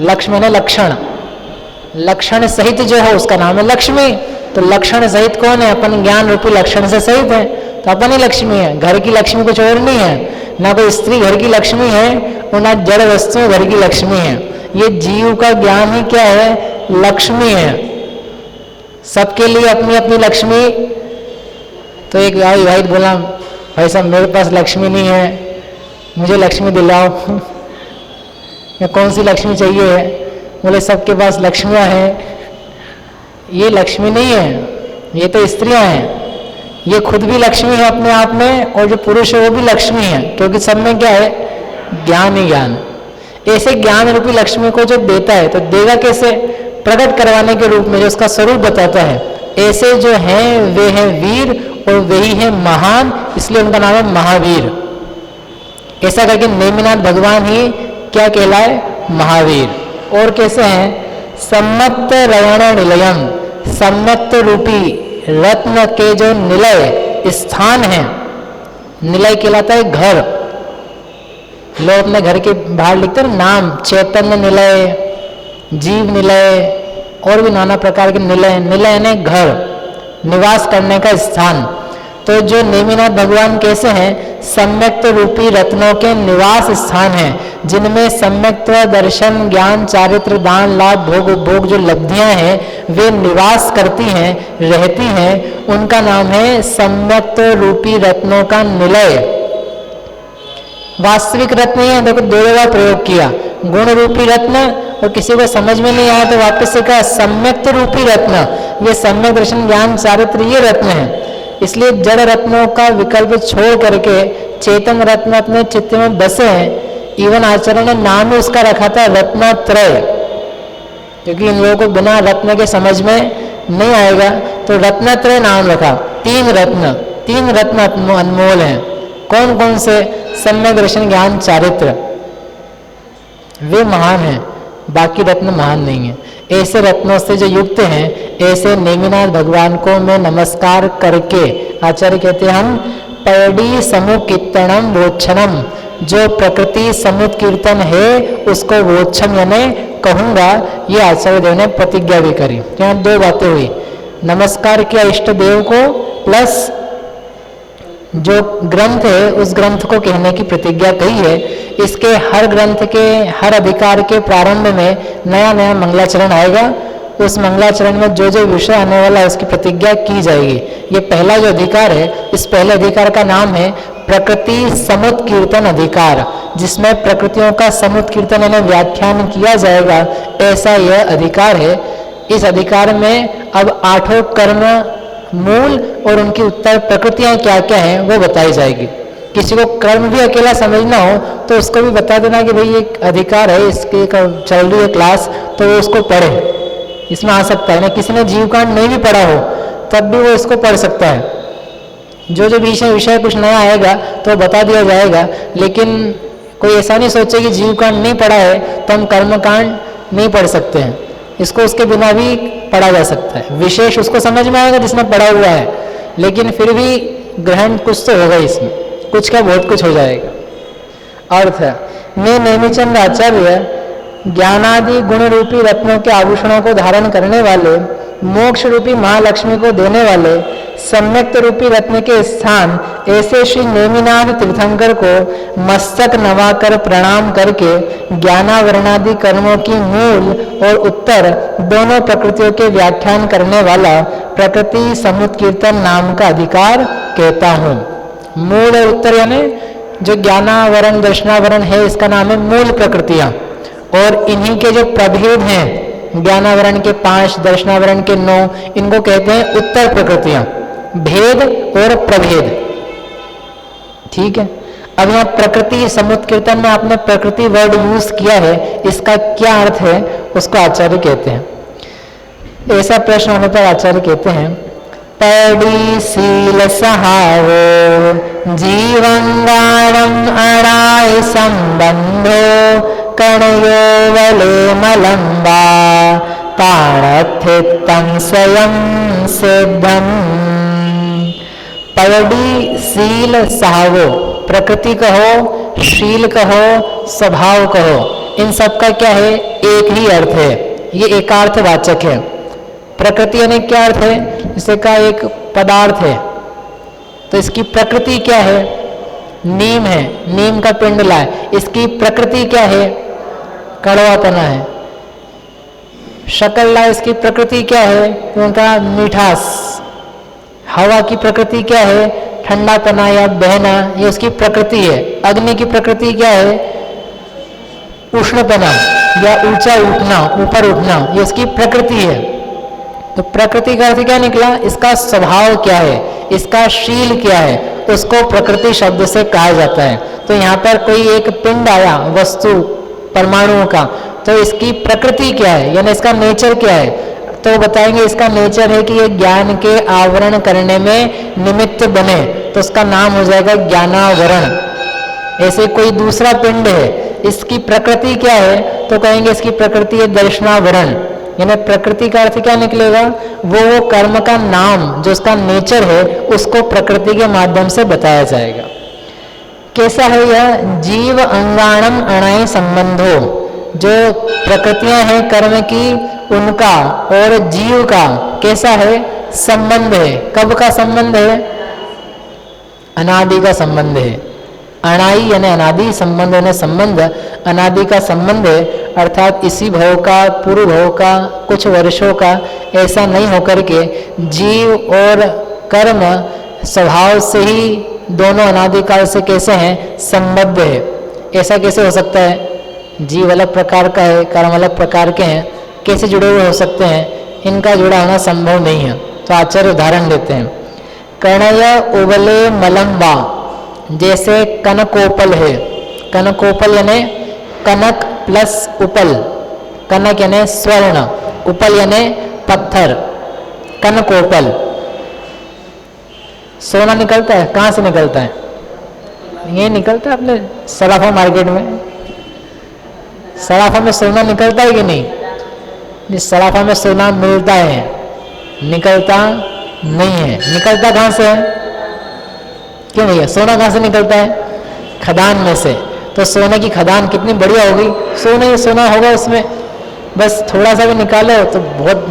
लक्ष्मी ने लक्षण, लक्षण सहित जो है उसका नाम है लक्ष्मी। तो लक्षण सहित कौन है? अपन ज्ञान रूपी लक्षण से सहित है, तो अपन ही लक्ष्मी है। घर की लक्ष्मी कुछ और नहीं है, ना कोई स्त्री घर की लक्ष्मी है और ना जड़ वस्तु घर की लक्ष्मी है। ये जीव का ज्ञान ही क्या है? लक्ष्मी है। सबके लिए अपनी अपनी लक्ष्मी। तो एक भाई बोला, भाई साहब मेरे पास लक्ष्मी नहीं है, मुझे लक्ष्मी दिलाओ। या कौन सी लक्ष्मी चाहिए है? बोले सबके पास लक्ष्मियाँ हैं। ये लक्ष्मी नहीं है, ये तो स्त्रियां हैं। ये खुद भी लक्ष्मी है अपने आप में, और जो पुरुष है वो भी लक्ष्मी है, क्योंकि सब में क्या है? ज्ञान ही ज्ञान। ऐसे ज्ञान रूपी लक्ष्मी को जो देता है, तो देगा कैसे? प्रकट करवाने के रूप में, जो उसका स्वरूप बताता है। ऐसे जो हैं वे हैं वीर, और वही है महान, इसलिए उनका नाम है महावीर। ऐसा करके नेमिनाथ भगवान ही क्या कहलाए? महावीर। और कैसे हैं? सम्मत रवण निलयम, सम्मत रूपी रत्न के जो निलय स्थान है, निलय कहलाता है घर। लोग अपने घर के बाहर लिखते हैं नाम, चैतन्य निलय, जीव निलय, और भी नाना प्रकार के निलय। निलय यानी घर, निवास करने का स्थान। तो जो नेमिनाथ भगवान कैसे हैं? सम्यक्त रूपी रत्नों के निवास स्थान हैं, जिनमें सम्यक्त्व, दर्शन, ज्ञान, चारित्र, दान, लाभ, भोग, उपभोग जो लब्धियां हैं वे निवास करती हैं, रहती हैं। उनका नाम है सम्यक्त रूपी रत्नों का निलय। वास्तविक रत्न है, देखो दो जगह प्रयोग किया, गुण रूपी रत्न, और किसी को समझ में नहीं आया तो वापस से कहा सम्यक्त रूपी रत्न। ये सम्यक दर्शन, ज्ञान, चारित्र ये रत्न है। इसलिए जड़ रत्नों का विकल्प छोड़ करके चेतन रत्न अपने चित्त में बसे हैं। इवन आचार्य ने नाम ही उसका रखा था रत्नत्रय, क्योंकि इन लोगों को बिना रत्न के समझ में नहीं आएगा, तो रत्नत्रय नाम रखा। तीन रत्न अनमोल हैं। कौन कौन से? सम्यक दर्शन, ज्ञान, चारित्र, वे महान हैं, बाकी रत्न महान नहीं है। ऐसे रत्नों से जो युक्त हैं, ऐसे नेमिनाथ भगवान को मैं नमस्कार करके, आचार्य कहते हैं हम पैडी समुकीर्तनम वोच्छनम, जो प्रकृति समुत कीर्तन है उसको वोच्छम यानी कहूँगा, ये आचार्य देव ने प्रतिज्ञा भी करी। यहाँ दो बातें हुई, नमस्कार किया इष्ट देव को, प्लस जो ग्रंथ है उस ग्रंथ को कहने की प्रतिज्ञा कही है। इसके हर ग्रंथ के हर अधिकार के प्रारंभ में नया नया मंगलाचरण आएगा। उस मंगलाचरण में जो जो विषय आने वाला है उसकी प्रतिज्ञा की जाएगी। ये पहला जो अधिकार है, इस पहले अधिकार का नाम है प्रकृति समुत कीर्तन अधिकार, जिसमें प्रकृतियों का समुत कीर्तन यानी व्याख्यान किया जाएगा, ऐसा यह अधिकार है। इस अधिकार में अब 8 कर्म मूल और उनकी उत्तर प्रकृतियां क्या क्या हैं वो बताई जाएगी। किसी को कर्म भी अकेला समझना हो तो उसको भी बता देना कि भाई एक अधिकार है, इसकी चल रही है क्लास, तो वो उसको पढ़े, इसमें आ सकता है ना। किसी ने जीवकांड नहीं भी पढ़ा हो तब भी वो इसको पढ़ सकता है। जो जो विषय कुछ नया आएगा तो बता दिया जाएगा, लेकिन कोई ऐसा नहीं सोचे कि जीवकांड नहीं पढ़ा है तो हम कर्मकांड नहीं पढ़ सकते हैं। इसको उसके बिना भी पढ़ा जा सकता है। विशेष उसको समझ में आएगा जिसने पढ़ा हुआ है, लेकिन फिर भी ग्रहण कुछ तो होगा इसमें, कुछ क्या बहुत कुछ हो जाएगा। अर्थ है, मैं नेमिचंद आचार्य ज्ञानादि गुण रूपी रत्नों के आभूषणों को धारण करने वाले, मोक्ष रूपी महालक्ष्मी को देने वाले सम्यक्त रूपी रत्न के स्थान ऐसे श्री नेमिनाथ तीर्थंकर को मस्तक नवाकर प्रणाम करके ज्ञानावरणादि कर्मों की मूल और उत्तर दोनों प्रकृतियों के व्याख्यान करने वाला प्रकृति समुत कीर्तन नाम का अधिकार कहता हूँ। मूल और उत्तर यानी जो ज्ञानावरण दर्शनावरण है, इसका नाम है मूल प्रकृतियाँ, और इन्हीं के जो प्रभेद हैं, ज्ञानावरण के 5, दर्शनावरण के 9, इनको कहते हैं उत्तर प्रकृतियाँ। भेद और प्रभेद। ठीक है, अब यहाँ प्रकृति समुत्कीर्तन में आपने प्रकृति वर्ड यूज किया है, इसका क्या अर्थ है उसको आचार्य कहते हैं। ऐसा प्रश्न होने पर आचार्य कहते हैं, पड़ी सील सहावो जीवंगाणम अणाय संबंधो कणयो वले मलंबा ताणथितं स्वयं सिद्धम। पड़ी सील सहावो, प्रकृति कहो, शील कहो, स्वभाव कहो, इन सब का क्या है, एक ही अर्थ है, ये एकार्थ वाचक है। प्रकृति यानी क्या अर्थ है, जैसे का एक पदार्थ है तो इसकी प्रकृति क्या है, नीम है, नीम का पिंडला है, इसकी प्रकृति क्या है, कड़वापना है। शकरला, इसकी प्रकृति क्या है, उनका मीठास। हवा की प्रकृति क्या है, ठंडापना या बहना, ये उसकी प्रकृति है। अग्नि की प्रकृति क्या है, उष्णपना या ऊंचा उठना, ऊपर उठना, ये उसकी प्रकृति है। तो प्रकृति का अर्थ क्या निकला, इसका स्वभाव क्या है, इसका शील क्या है, उसको प्रकृति शब्द से कहा जाता है। तो यहाँ पर कोई एक पिंड आया, वस्तु परमाणुओं का, तो इसकी प्रकृति क्या है, यानी इसका नेचर क्या है, तो बताएंगे इसका नेचर है कि ये ज्ञान के आवरण करने में निमित्त बने, तो उसका नाम हो जाएगा ज्ञानावरण। ऐसे कोई दूसरा पिंड है, इसकी प्रकृति क्या है, तो कहेंगे इसकी प्रकृति है दर्शनावरण। यानी प्रकृति का अर्थ क्या निकलेगा, वो कर्म का नाम जो उसका नेचर है उसको प्रकृति के माध्यम से बताया जाएगा। कैसा है यह, जीव अंगाणम अणाय संबंधो, जो प्रकृतियां हैं कर्म की उनका और जीव का कैसा है, संबंध है। कब का संबंध है, अनादि का संबंध है। अनाई यानी अनादि, संबंध यानी संबंध, अनादि का संबंध है, अर्थात इसी भव का, पूर्व भव का, कुछ वर्षों का, ऐसा नहीं होकर के जीव और कर्म स्वभाव से ही दोनों अनादिकाल से कैसे हैं, संबद्ध है। ऐसा कैसे हो सकता है, जीव अलग प्रकार का है, कर्म अलग प्रकार के हैं, कैसे जुड़े हुए हो सकते हैं, इनका जुड़ा होना संभव नहीं है। तो आचार्य उदाहरण देते हैं, कणय उबले मलम्बा, जैसे कनकोपल है। कनकोपल यानी कनक प्लस उपल, कनक यानी स्वर्ण, उपल यानी पत्थर, कनकोपल। सोना निकलता है, कहाँ से निकलता है, ये निकलता है अपने सराफा मार्केट में। सराफा में सोना निकलता है कि नहीं, जिस सराफा में सोना मिलता है, निकलता नहीं है। निकलता कहाँ से है, क्यों भैया, सोना कहाँ से निकलता है, खदान में से। तो सोने की खदान कितनी बढ़िया होगी, सोना ही सोना होगा उसमें, बस थोड़ा सा भी निकालो तो बहुत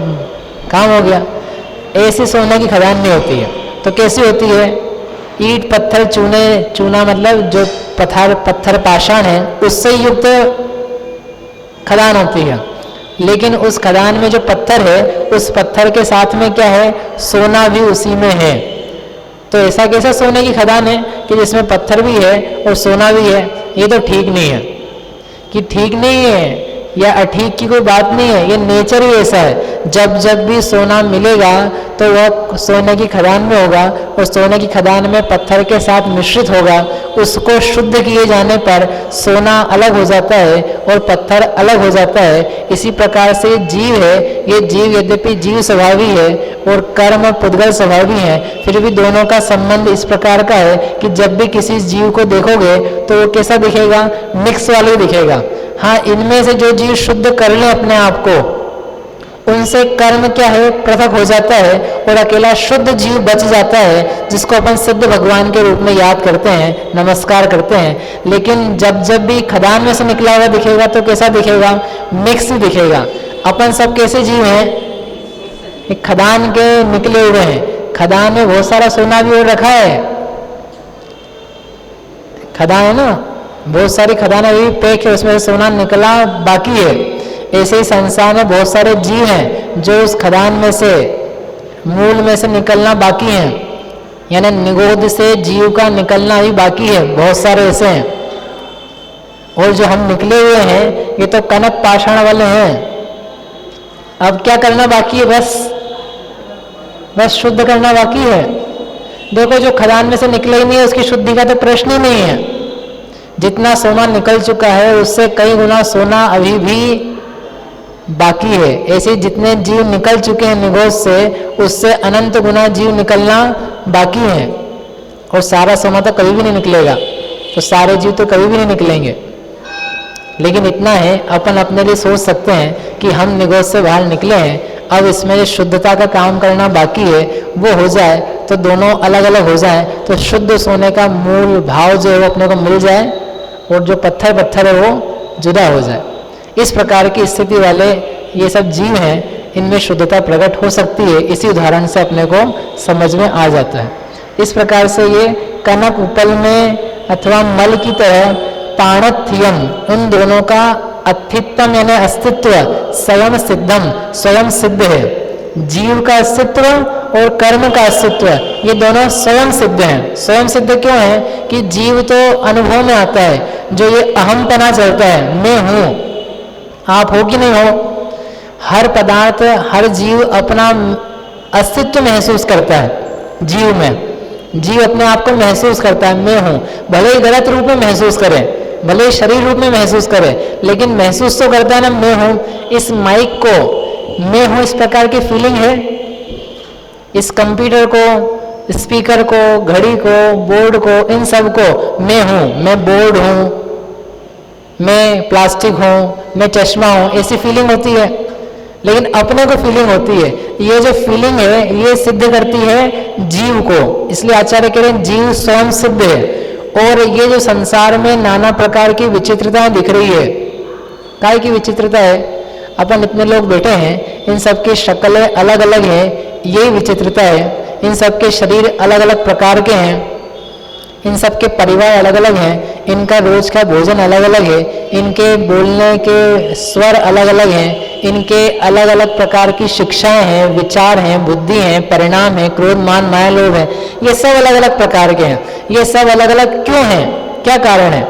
काम हो गया। ऐसी सोने की खदान नहीं होती है। तो कैसी होती है, ईंट पत्थर चूने, चूना मतलब जो पत्थर पाषाण है उससे युक्त खदान होती है। लेकिन उस खदान में जो पत्थर है, उस पत्थर के साथ में क्या है, सोना भी उसी में है। तो ऐसा कैसा सोने की खदान है कि जिसमें पत्थर भी है और सोना भी है, ये तो ठीक नहीं है। कि ठीक नहीं है या अठीक की कोई बात नहीं है, ये नेचर ही ऐसा है। जब जब भी सोना मिलेगा तो वह सोने की खदान में होगा, और सोने की खदान में पत्थर के साथ मिश्रित होगा। उसको शुद्ध किए जाने पर सोना अलग हो जाता है और पत्थर अलग हो जाता है। इसी प्रकार से जीव है, ये जीव यद्यपि जीव स्वभावी है और कर्म पुद्गल स्वभावी है, फिर भी दोनों का संबंध इस प्रकार का है कि जब भी किसी जीव को देखोगे तो वो कैसा दिखेगा, मिक्स वाले दिखेगा। हाँ, इनमें से जो जीव शुद्ध कर ले अपने आप को, उनसे कर्म क्या है, पृथक हो जाता है और अकेला शुद्ध जीव बच जाता है, जिसको अपन सिद्ध भगवान के रूप में याद करते हैं, नमस्कार करते हैं। लेकिन जब जब भी खदान में से निकला हुआ दिखेगा तो कैसा दिखेगा, मिक्स दिखेगा। अपन सब कैसे जीव हैं, एक खदान के निकले हुए हैं। खदान में बहुत सारा सोना भी और रखा है, खदान है ना, बहुत सारी खदान अभी पैक है, उसमें सोना निकला बाकी है। ऐसे ही संसार में बहुत सारे जीव हैं जो उस खदान में से, मूल में से निकलना बाकी हैं, यानी निगोद से जीव का निकलना ही बाकी है। बहुत सारे ऐसे हैं, और जो हम निकले हुए हैं ये तो कनक पाषाण वाले हैं। अब क्या करना बाकी है, बस शुद्ध करना बाकी है। देखो जो खदान में से निकला ही नहीं है उसकी शुद्धि का तो प्रश्न ही नहीं है। जितना सोना निकल चुका है उससे कई गुना सोना अभी भी बाकी है। ऐसे जितने जीव निकल चुके हैं निगोज से, उससे अनंत गुना जीव निकलना बाकी है। और सारा सोना तो कभी भी नहीं निकलेगा, तो सारे जीव तो कभी भी नहीं निकलेंगे। लेकिन इतना है, अपन अपने लिए सोच सकते हैं कि हम निगोज से बाहर निकले हैं, अब इसमें जो शुद्धता का काम करना बाकी है वो हो जाए, तो दोनों अलग अलग हो जाए, तो शुद्ध सोने का मूल भाव जो है वो अपने को मिल जाए और जो पत्थर पत्थर है वो जुदा हो जाए। इस प्रकार की स्थिति वाले ये सब जीव हैं, इनमें शुद्धता प्रकट हो सकती है। इसी उदाहरण से अपने को समझ में आ जाता है। इस प्रकार से ये कनक उपल में अथवा मल की तरह पाणथ्यम, उन दोनों का अस्तित्व यानी अस्तित्व स्वयं सिद्धम, स्वयं सिद्ध है। जीव का अस्तित्व और कर्म का अस्तित्व ये दोनों स्वयं सिद्ध हैं। स्वयं सिद्ध क्यों है कि जीव तो अनुभव में आता है, जो ये अहमपना चलता है, मैं हूँ, आप हो कि नहीं हो। हर पदार्थ, हर जीव अपना अस्तित्व महसूस करता है। जीव में जीव अपने आप को महसूस करता है, मैं हूँ। भले ही गलत रूप में महसूस करें, भले ही शरीर रूप में महसूस करें, लेकिन महसूस तो करता है ना, मैं हूँ। इस माइक को मैं हूँ, इस प्रकार की फीलिंग है। इस कंप्यूटर को, स्पीकर को, घड़ी को, बोर्ड को, इन सब को मैं हूँ, मैं बोर्ड हूँ, मैं प्लास्टिक हूँ, मैं चश्मा हूँ, ऐसी फीलिंग होती है। लेकिन अपने को फीलिंग होती है। ये जो फीलिंग है ये सिद्ध करती है जीव को। इसलिए आचार्य कह रहे हैं जीव स्वयं सिद्ध है। और ये जो संसार में नाना प्रकार की विचित्रताएं दिख रही है, काय की विचित्रता है, अपन इतने लोग बैठे हैं, इन सब की शक्लें अलग अलग हैं, यही विचित्रता है। इन सब के शरीर अलग अलग प्रकार के हैं, इन सब के परिवार अलग अलग हैं, इनका रोज का भोजन अलग अलग है, इनके बोलने के स्वर अलग अलग हैं, इनके अलग अलग प्रकार की शिक्षाएं हैं, विचार हैं, बुद्धि हैं, परिणाम है, क्रोध मान माया लोभ है, ये सब अलग अलग प्रकार के हैं। ये सब अलग अलग क्यों हैं, क्या कारण है?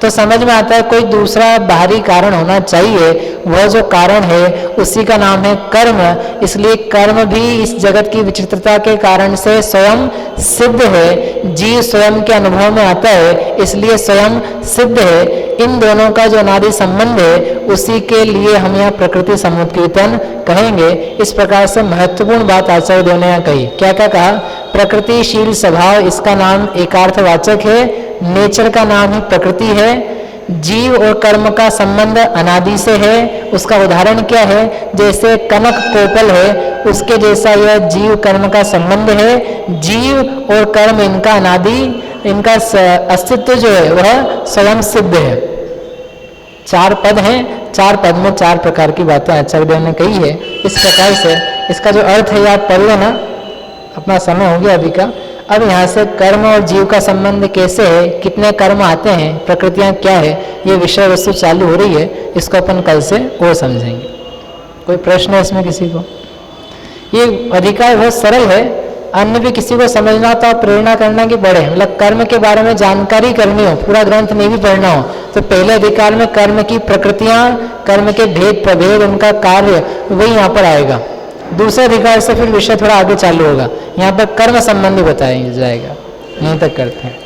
तो समझ में आता है कोई दूसरा बाहरी कारण होना चाहिए। वह जो कारण है उसी का नाम है कर्म। इसलिए कर्म भी इस जगत की विचित्रता के कारण से स्वयं सिद्ध है। जीव स्वयं के अनुभव में आता है, इसलिए स्वयं सिद्ध है। इन दोनों का जो अनादि संबंध है उसी के लिए हम यहाँ प्रकृति समुत्कीर्तन कहेंगे। इस प्रकार से महत्वपूर्ण बात आचार्य देव ने यहाँ कही। क्या क्या कहा? प्रकृतिशील स्वभाव, इसका नाम एकार्थवाचक है। नेचर का नाम ही प्रकृति है। जीव और कर्म का संबंध अनादि से है। उसका उदाहरण क्या है? जैसे कनक कोपल है, उसके जैसा यह जीव कर्म का संबंध है। जीव और कर्म इनका अनादि, इनका अस्तित्व जो है वह स्वयं सिद्ध है। 4 पद हैं, 4 पद में 4 प्रकार की बातें आचार्य देव ने कही है। इस प्रकार से इसका जो अर्थ है आप पढ़ लेना। अपना समय हो गया अभी का। अब यहाँ से कर्म और जीव का संबंध कैसे है, कितने कर्म आते हैं, प्रकृतियाँ क्या है, ये विषय वस्तु चालू हो रही है। इसको अपन कल से और समझेंगे। कोई प्रश्न है इसमें किसी को? ये अधिकार बहुत सरल है। अन्य भी किसी को समझना तो आप प्रेरणा करना कि पढ़े, मतलब कर्म के बारे में जानकारी करनी हो, पूरा ग्रंथ नहीं भी पढ़ना हो, तो पहले अधिकार में कर्म की प्रकृतियाँ, कर्म के भेद प्रभेद, उनका कार्य, वही यहाँ पर आएगा। दूसरे अधिकार से फिर विषय थोड़ा आगे चालू होगा। यहाँ पर कर्म संबंधी बताया जाएगा। यहीं तक करते हैं।